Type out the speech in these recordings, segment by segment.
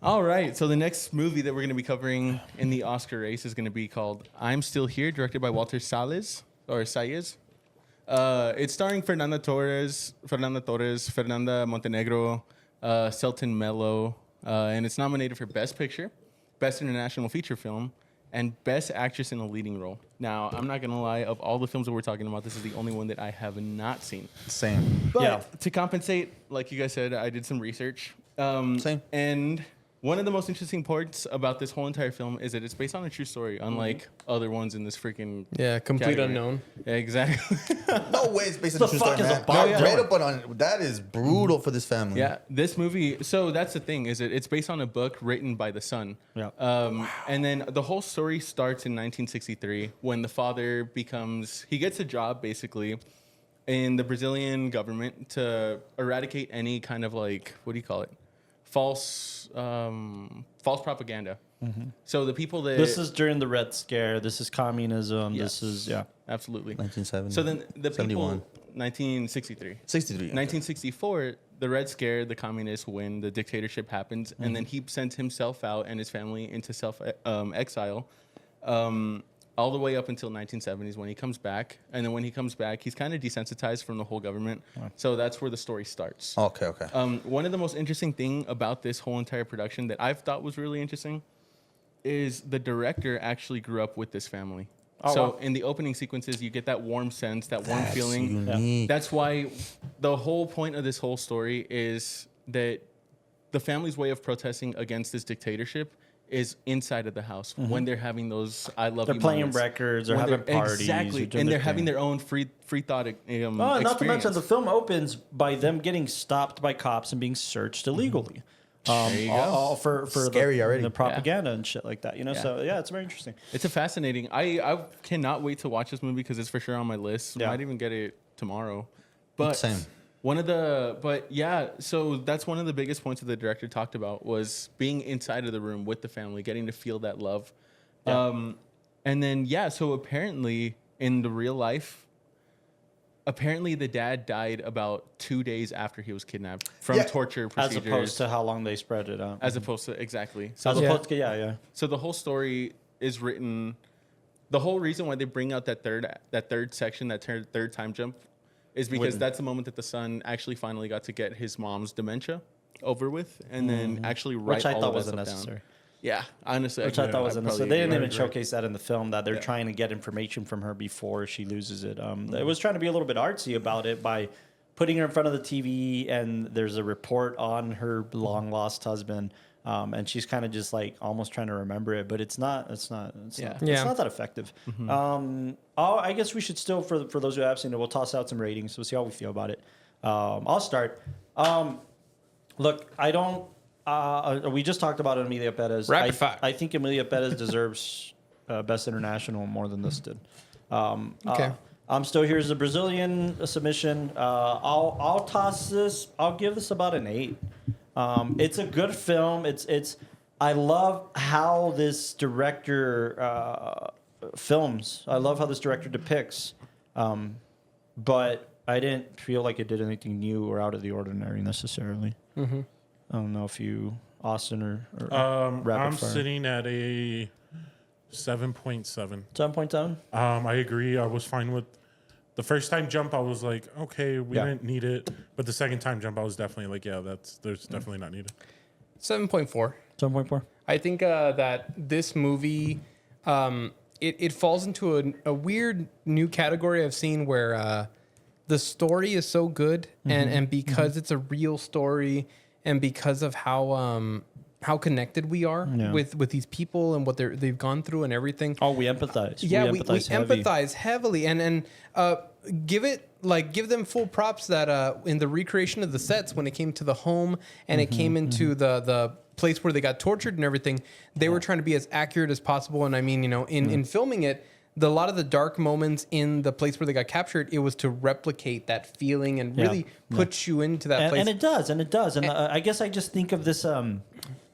All right, so the next movie that we're going to be covering in the Oscar race is going to be called I'm Still Here, directed by Walter Salles, or Salles. It's starring Fernanda Torres, Fernanda Montenegro, Selton Mello, and it's nominated for Best Picture, Best International Feature Film, and Best Actress in a Leading Role. Now, I'm not going to lie, of all the films that we're talking about, this is the only one that I have not seen. Same. But to compensate, like you guys said, I did some research. Same. And one of the most interesting parts about this whole entire film is that it's based on a true story, unlike other ones in this freaking complete category. unknown. Yeah, exactly. No way it's based on a true story, man. No, Read up on that is brutal for this family. Yeah, this movie. So that's the thing, is that it's based on a book written by the son. Yeah. And then the whole story starts in 1963 when the father he gets a job basically in the Brazilian government to eradicate any kind of like, what do you call it? False propaganda. Mm-hmm. So the people that this is during the Red Scare. This is communism. Yes. This is absolutely 1970. So then the 71. people 1963. 63. 1964, the Red Scare, the communists win, the dictatorship happens, and then he sends himself out and his family into exile. All the way up until 1970s when he comes back. And then when he comes back, he's kind of desensitized from the whole government. So that's where the story starts. Okay. One of the most interesting thing about this whole entire production that I've thought was really interesting is the director actually grew up with this family. In the opening sequences, you get that warm sense, that warm feeling. Unique. That's why the whole point of this whole story is that the family's way of protesting against this dictatorship is inside of the house when they're having those I love they're you playing moments. records, they're having parties, exactly, and they're having their own free thought not to mention the film opens by them getting stopped by cops and being searched illegally. There you go. All for Scary already. the propaganda and shit like that. So it's very interesting. It's a fascinating. I cannot wait to watch this movie because it's for sure on my list. Yeah. Might even get it tomorrow. But Same. So that's one of the biggest points that the director talked about was being inside of the room with the family, getting to feel that love. Yeah. And then, so apparently in the real life, the dad died about 2 days after he was kidnapped from torture procedures. As opposed to how long they spread it out. As opposed to, exactly. So So the whole story is written, the whole reason why they bring out that third section, that third time jump, is because that's the moment that the son actually finally got to get his mom's dementia over with, and then actually write which I all thought of that wasn't stuff necessary. down. Yeah, honestly. Which I thought was unnecessary. They didn't even showcase that in the film, that they're Yeah. trying to get information from her before she loses it. It was trying to be a little bit artsy about it by putting her in front of the TV, and there's a report on her long lost husband. And she's kind of just like almost trying to remember it, but it's not that effective. I guess we should still, for those who have seen it, we'll toss out some ratings. We'll see how we feel about it. I'll start. Look, I don't. We just talked about Emilia Perez. Rapid fire. I think Emilia Perez deserves Best International more than this did. Okay. I'm still here as a Brazilian submission. I'll toss this. I'll give this about an 8. It's a good film. I love how this director films. I love how this director depicts. But I didn't feel like it did anything new or out of the ordinary necessarily. Mm-hmm. I don't know if you, Austin or I'm sitting at a 7.7. 7.7? I agree. I was fine with the first time jump. I was like, okay, we didn't need it. But the second time jump, I was definitely like, there's definitely not needed. 7.4. 7.4. I think that this movie, it falls into a weird new category I've seen where the story is so good, and because it's a real story, and because of how connected we are with these people and what they've gone through and everything. Oh, we empathize. Yeah, we empathize heavily, and give them full props that in the recreation of the sets, when it came to the home and it came into the place where they got tortured and everything, they were trying to be as accurate as possible. And I mean, in filming it, a lot of the dark moments in the place where they got captured, it was to replicate that feeling and really put you into that place. And it does. And I guess I just think of this.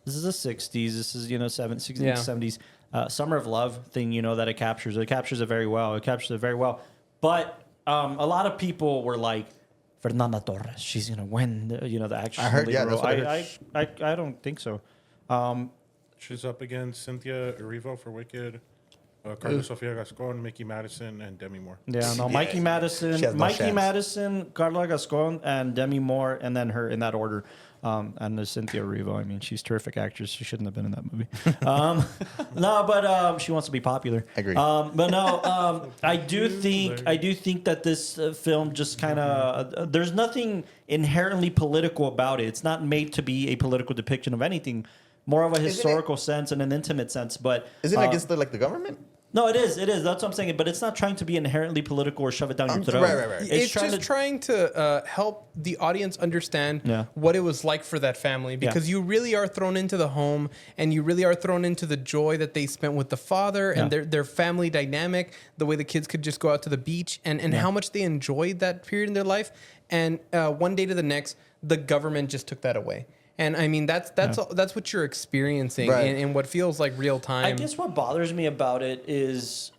This is the 60s. This is 60s, 70s. Summer of Love thing. That it captures. It captures it very well. But a lot of people were like, Fernanda Torres, she's gonna win. The action. I heard. lead role. That's what I heard. I don't think so. She's up against Cynthia Erivo for Wicked, Carla Sofia Gascon, Mickey Madison, and Demi Moore. Yeah, no, Mikey She has Madison, no Mikey chance. Madison, Carla Gascon, and Demi Moore, and then her in that order. And there's Cynthia Erivo. I mean, she's a terrific actress. She shouldn't have been in that movie. No, but she wants to be popular. I agree. But no, I do think that this film just kind of there's nothing inherently political about it. It's not made to be a political depiction of anything. More of a historical sense and an intimate sense. But Isn't it against the government? no, it is. That's what I'm saying. But it's not trying to be inherently political or shove it down your throat. Right. It's just trying to help the audience understand what it was like for that family, because you really are thrown into the home and you really are thrown into the joy that they spent with the father and their family dynamic, the way the kids could just go out to the beach and how much they enjoyed that period in their life. And one day to the next, the government just took that away. And I mean, that's what you're experiencing in what feels like real time. I guess what bothers me about it is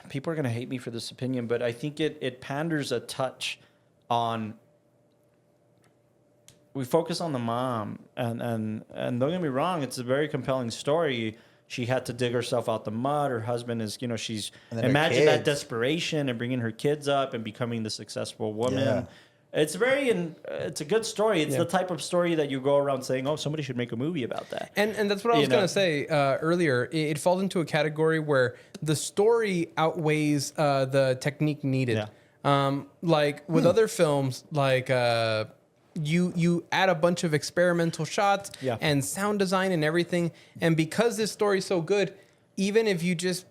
people are going to hate me for this opinion, but I think it panders a touch on. We focus on the mom, and don't get me wrong, it's a very compelling story. She had to dig herself out the mud. Her husband is, she's imagine that desperation and bringing her kids up and becoming the successful woman. Yeah. It's a good story. It's the type of story that you go around saying, "Oh, somebody should make a movie about that." And that's what I was going to say earlier. It falls into a category where the story outweighs the technique needed. Yeah. Like with other films, like you add a bunch of experimental shots and sound design and everything. And because this story is so good, even if you just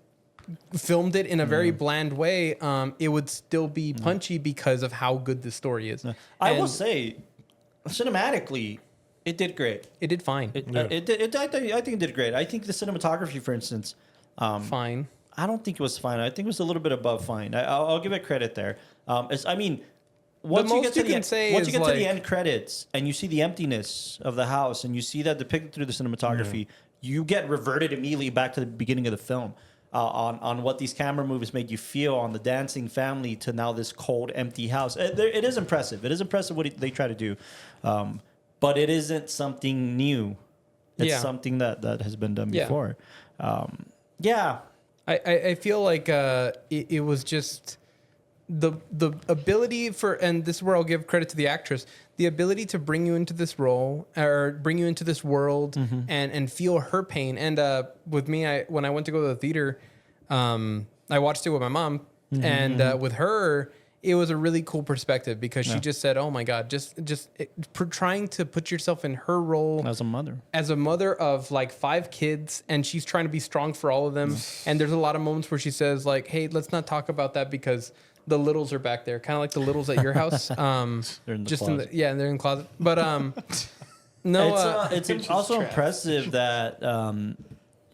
filmed it in a very bland way, it would still be punchy because of how good the story is. I will say, cinematically, it did great. It did fine. I think it did great. I think the cinematography, for instance, Fine. I don't think it was fine. I think it was a little bit above fine. I'll give it credit there. Once you get to the end credits and you see the emptiness of the house and you see that depicted through the cinematography, you get reverted immediately back to the beginning of the film. On what these camera moves made you feel on the dancing family to now this cold, empty house. It is impressive. It is impressive what they try to do. But it isn't something new. It's something that has been done before. I feel like it was just the ability for, and this is where I'll give credit to the actress, the ability to bring you into this role or bring you into this world and feel her pain. And with me, when I went to go to the theater, I watched it with my mom, and with her, it was a really cool perspective because she just said, "Oh my God, trying to put yourself in her role as a mother of like 5 kids, and she's trying to be strong for all of them." And there's a lot of moments where she says like, "Hey, let's not talk about that because the littles are back there," kind of like the littles at your house. They're in the closet. And they're in the closet. But no, it's also impressive that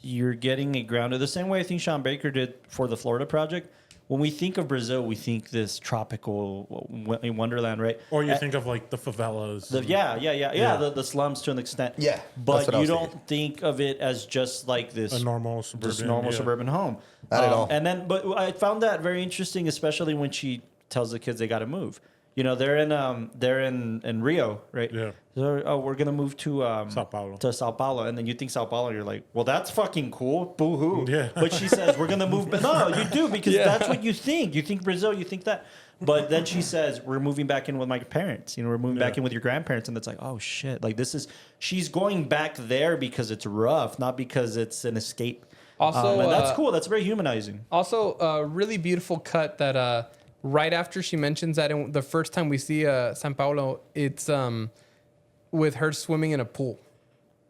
you're getting it grounded the same way I think Sean Baker did for the Florida Project. When we think of Brazil, we think this tropical wonderland, right? Or you think of like the favelas. The slums to an extent. Yeah, but you don't think of it as just like this a normal suburban home. Not at all. But I found that very interesting, especially when she tells the kids they got to move. They're in Rio, right? Yeah. So, we're gonna move to Sao Paulo. And then you think Sao Paulo, you're like, well, that's fucking cool. Boo hoo. Yeah. But she says we're gonna move. No, you do because that's what you think. You think Brazil. You think that. But then she says we're moving back in with my parents. We're moving back in with your grandparents, and it's like, oh shit. Like she's going back there because it's rough, not because it's an escape. also, and that's cool. That's very humanizing. Also, a really beautiful cut that right after she mentions that, and the first time we see São Paulo, it's with her swimming in a pool.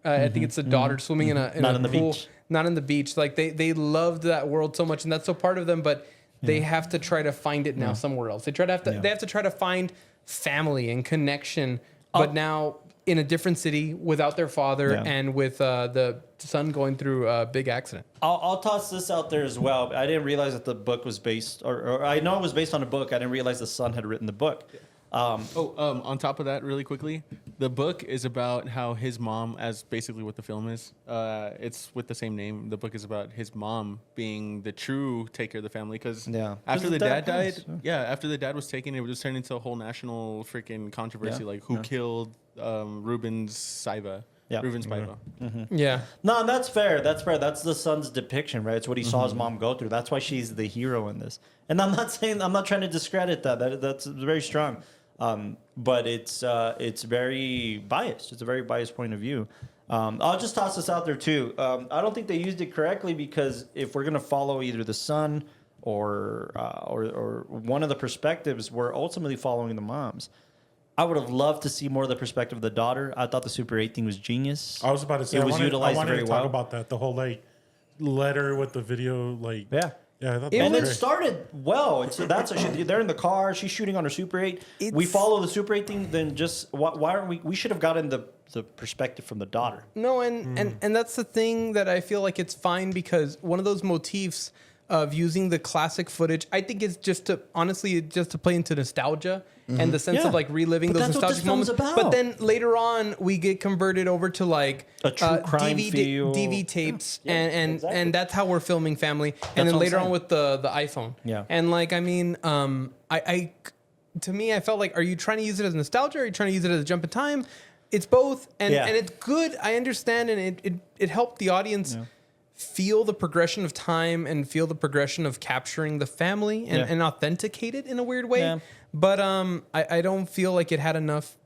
I think it's the daughter swimming in a Not in the pool, beach. not in the beach. Like they loved that world so much, and that's so part of them. But they have to try to find it now somewhere else. They have to try to find family and connection, but now in a different city without their father and with the son going through a big accident. I'll toss this out there as well. I didn't realize that the book was based, or I know it was based on a book. I didn't realize the son had written the book. On top of that, really quickly, the book is about how his mom, as basically what the film is, it's with the same name. The book is about his mom being the true taker of the family. Because after the dad died, after the dad was taken, it just turned into a whole national freaking controversy, like who killed Rubens Saiva. Yeah. Ruben Spivak. Yeah. No, that's fair. That's fair. That's the son's depiction, right? It's what he saw his mom go through. That's why she's the hero in this. And I'm not trying to discredit that. That's very strong. But it's very biased. It's a very biased point of view. I'll just toss this out there too. I don't think they used it correctly because if we're gonna follow either the son or one of the perspectives, we're ultimately following the moms. I would have loved to see more of the perspective of the daughter. I thought the Super 8 thing was genius. I was about to say it was utilized I wanted very to talk well. about that. The whole like letter with the video, like Yeah. I thought that And was it great. started well. They're in the car. She's shooting on her Super 8. We It's- follow the Super 8 thing. Then just why aren't we? We should have gotten the perspective from the daughter. No, and that's the thing that I feel like it's fine because one of those motifs of using the classic footage, I think it's just to play into nostalgia and the sense Yeah. of like reliving But those that's what nostalgic this film's moments. about. But then later on, we get converted over to like A true crime feel. DV tapes, Yeah, and exactly. that's how we're filming family. And That's then what I'm later on saying. with the iPhone. Yeah. And like I mean, I to me, I felt like, are you trying to use it as nostalgia? Or are you trying to use it as a jump in time? It's both, and Yeah. and it's good. I understand, and it helped the audience feel the progression of time and feel the progression of capturing the family and authenticate it in a weird way. Yeah. But I don't feel like it had enough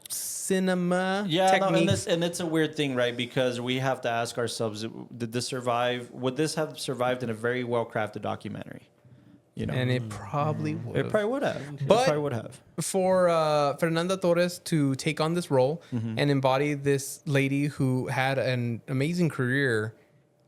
cinema techniques. And it's a weird thing, right? Because we have to ask ourselves: did this survive? Would this have survived in a very well crafted documentary? You know, and it probably would. it probably would have. But- it probably would have. For Fernanda Torres to take on this role and embody this lady who had an amazing career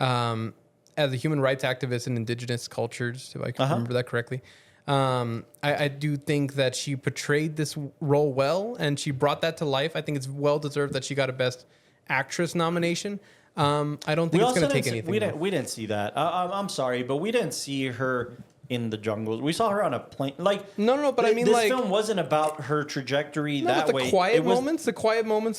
as a human rights activist in indigenous cultures, if I can remember that correctly. I do think that she portrayed this role well and she brought that to life. I think it's well deserved that she got a Best Actress nomination. I don't think it's going to take anything. We didn't see that. I'm sorry, but we didn't see her in the jungles. We saw her on a plane. Like No, but I mean, this like- film wasn't about her trajectory No, that but way. the quiet It was- moments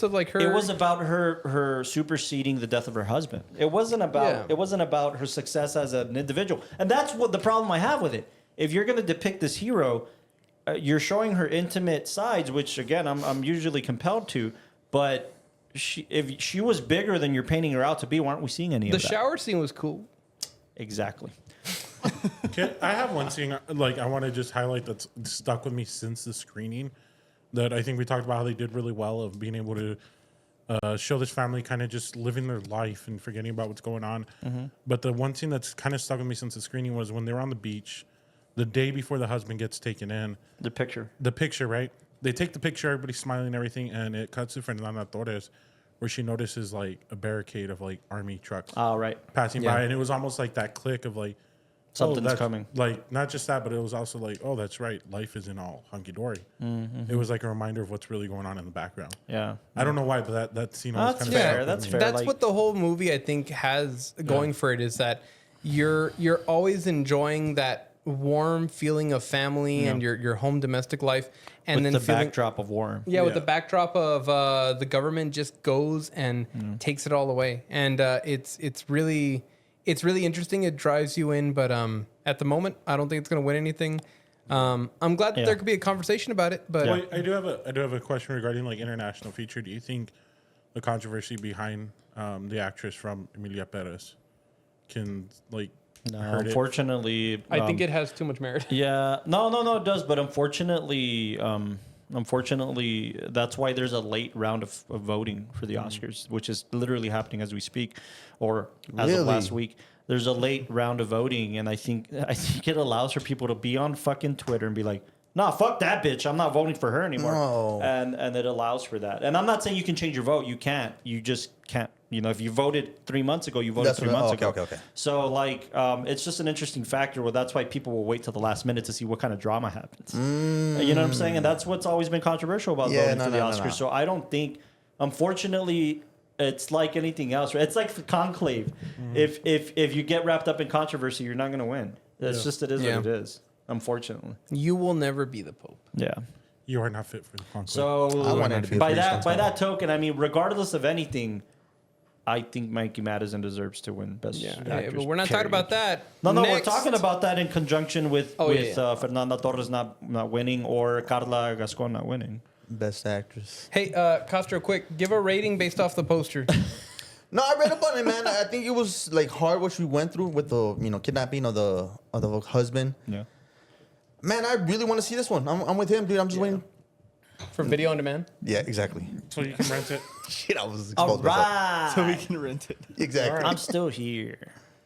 of like her. It was about her superseding the death of her husband. It wasn't about her success as an individual. And that's what the problem I have with it. If you're going to depict this hero, you're showing her intimate sides, which again I'm usually compelled to. But if she was bigger than you're painting her out to be, why aren't we seeing any the of that? shower scene was cool. Exactly. I have one scene like I want to just highlight that's stuck with me since the screening. That I think we talked about how they did really well of being able to show this family kind of just living their life and forgetting about what's going on. But the one scene that's kind of stuck with me since the screening was when they were on the beach, the day before the husband gets taken in. The picture. The picture, right? They take the picture, everybody's smiling and everything, and it cuts to Fernanda Torres, where she notices like a barricade of like army trucks Oh, right. passing by, and it was almost like that click of like Something's that's- coming. Like not just that, but it was also like, oh, that's right, life isn't all hunky dory. It was like a reminder of what's really going on in the background. Yeah. I don't know why, but that scene always That's kind of fair. That's fair. That's Like- what the whole movie I think has going for it is that you're always enjoying that warm feeling of family and your home domestic life, and With then the feeling, backdrop of war. yeah, with Yeah. the backdrop of the government just goes and takes it all away, and it's really interesting. It drives you in, but at the moment, I don't think it's going to win anything. I'm glad that Yeah. there could be a conversation about it, but Well, I do have a question regarding like international feature. Do you think the controversy behind the actress from Emilia Perez can like No, hurt it? unfortunately, I think it has too much merit. Yeah, no, it does. But unfortunately, that's why there's a late round of voting for the Oscars, which is literally happening as we speak, or as of Really? last week. There's a late round of voting, and I think it allows for people to be on fucking Twitter and be like, "Nah, fuck that bitch. I'm not voting for her anymore." No. And it allows for that. And I'm not saying you can change your vote. You can't. You just can't. You know, if you voted 3 months ago, you voted That's 3 what- months okay, ago. okay. So like, it's just an interesting factor. Well, that's why people will wait till the last minute to see what kind of drama happens. You know what I'm saying? And that's what's always been controversial about Yeah, voting no, for the no, Oscars. no, no. So I don't think, unfortunately, it's like anything else. Right? It's like conclave. If you get wrapped up in controversy, you're not going to win. It's just it is Yeah. what it is. Unfortunately. You will never be the Pope. Yeah. You are not fit for the conflict. So I wanted to be by the that priest by once that token, I mean, regardless of anything, I think Mikey Madison deserves to win Best Actress. But we're not talking about that. No, we're Next. talking about that in conjunction with Oh, yeah. Fernanda Torres not winning or Carla Gascon not winning. Best actress. Hey, Castro, quick, give a rating based off the poster. No, I read up on it, man. I think it was like hard what she went through with the kidnapping of the husband. Yeah. Man, I really want to see this one. I'm with him, dude. I'm just waiting. For video on demand? Yeah, exactly. So you can rent it. Shit, I was All exposed myself. right. So we can rent it. Exactly. I'm still here.